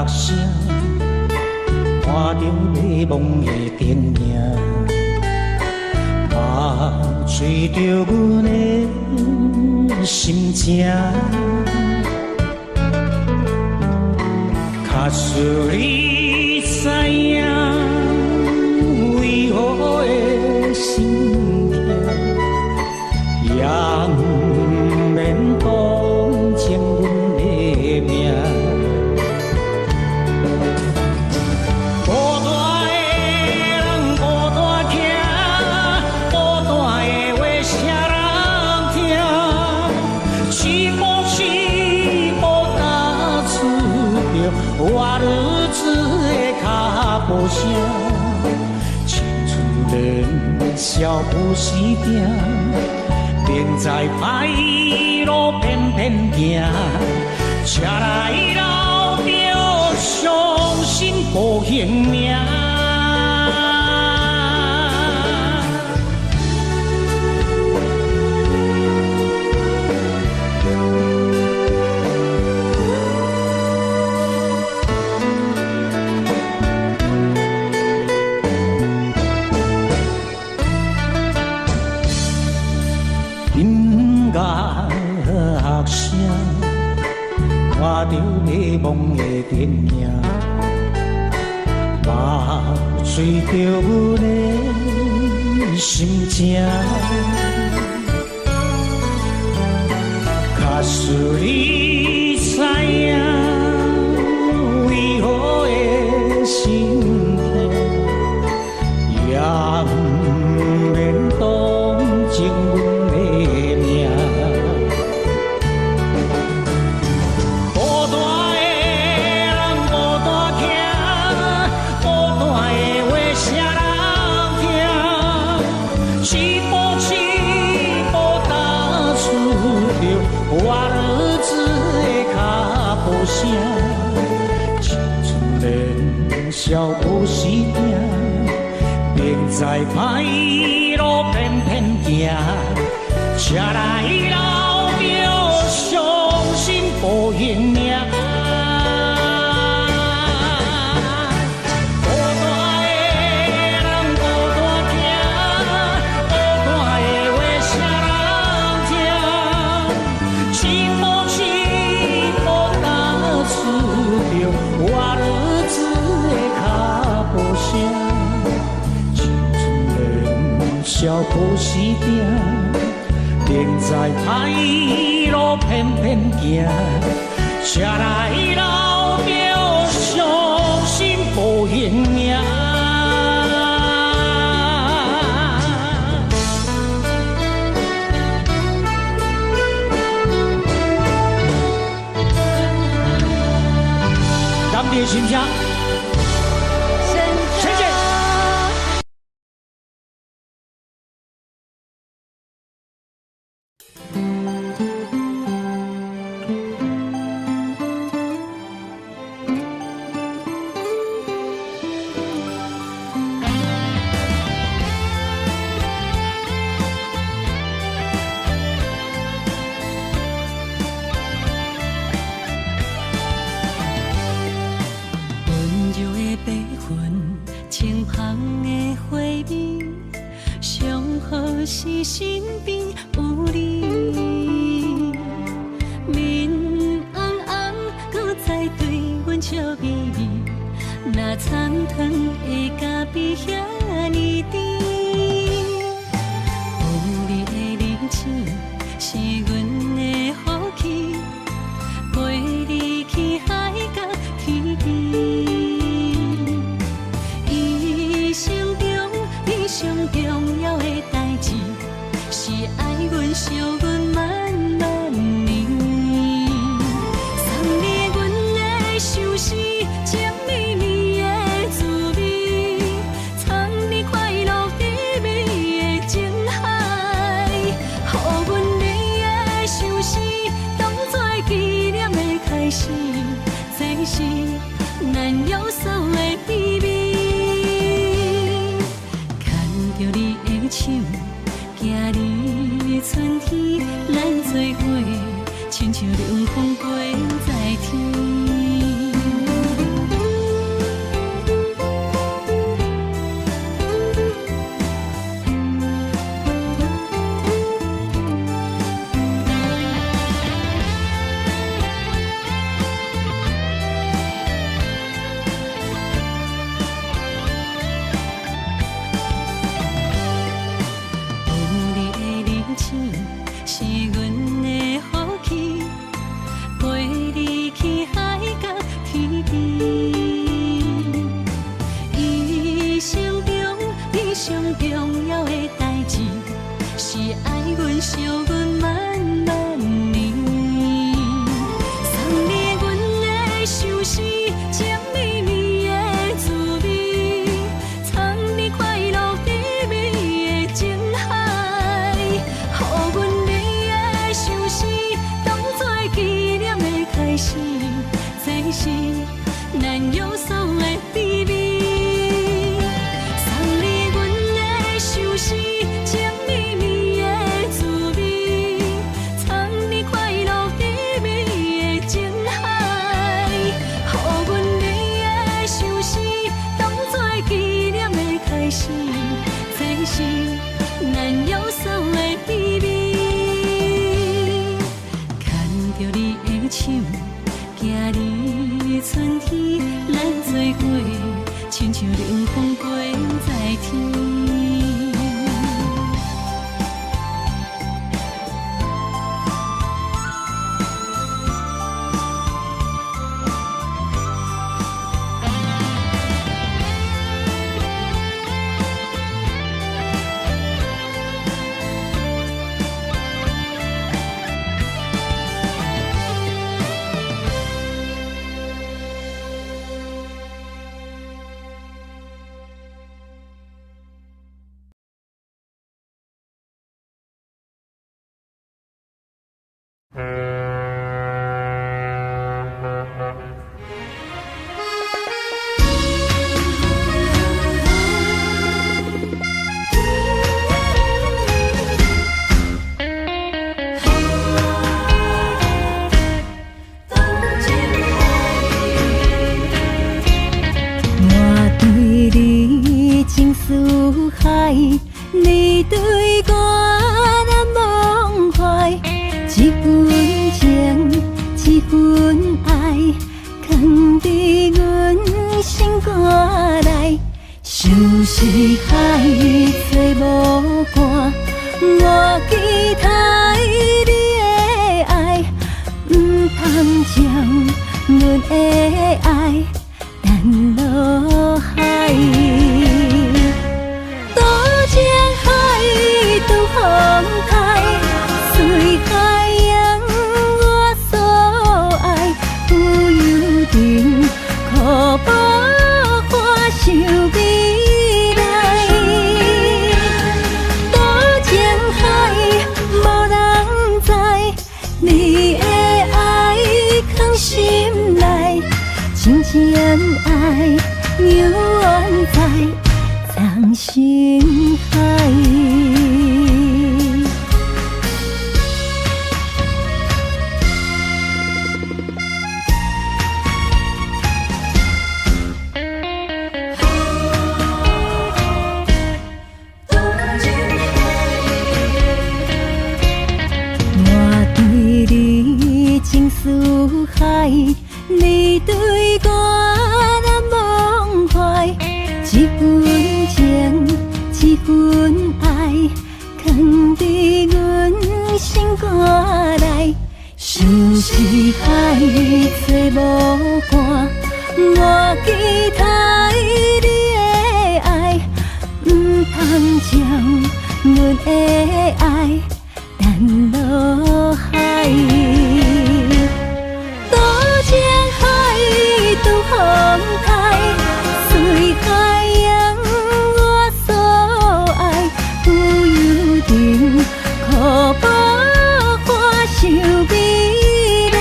声，看着迷惘的电影，目睭着阮的心情。假使你知影，为何会心痛，也不免同情阮的命。孤单的人孤单行，孤单的话谁人听？起步起步踏出着活日子的脚步声，青春年少不时定，明知歹路偏偏行，车来老着伤心无性命。音乐声，看着迷惘的电影，目睭着阮的心情。假使你知影，为何会心痛，也不免同情阮。活日子的脚步声，青春年少不时定，明知歹路偏偏行，车来老着伤心无形命。少不时定，明知歹路偏偏行，车来老着伤心无形命。咱们的心声。是身边有你，面红红，搁再对阮笑眯眯，那参糖的咖啡遐尼甜，有你的热情是阮的福气，陪你去海角天边，一生中你上重要的代志。是爱阮、惜阮满满年，送你阮的相思，甜蜜蜜的滋味，藏你快乐甜蜜的情海，予阮你的相思当作纪念的开始，这是咱约束的秘密。看着你的手。行入春天，咱做伙，亲像凉风飞在天。情似海，你对我难忘怀。一份情，一份爱，藏伫阮心肝内。想是海，找无伴，我期待你的爱，唔通将阮的爱淡落海。风台，随海洋，我所爱，有幽情，可保花想未来。多情海，无人知，你的爱藏心内，真正爱永远在藏心海。情似海，你对我难忘怀。一份情，一份爱，藏伫阮心肝内。想是海，找无伴，我期待你的爱，唔通将阮的爱淡落海。风台，随海洋，我所爱，有幽情，可保花想未来。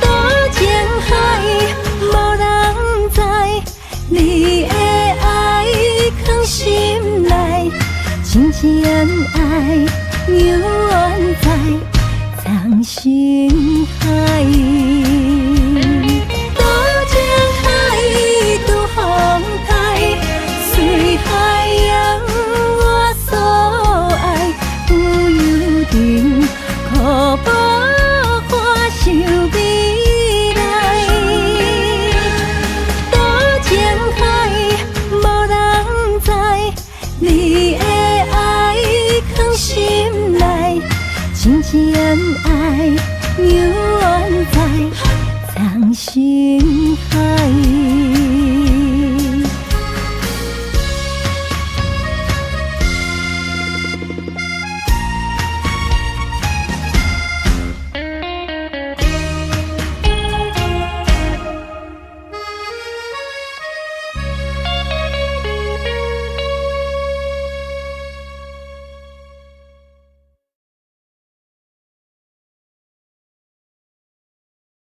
多情海，无人知，你的爱藏心内，真正爱永远在藏心海。可保花想未来，多情海，无人知，你的爱藏心内，真正爱永远在藏心海。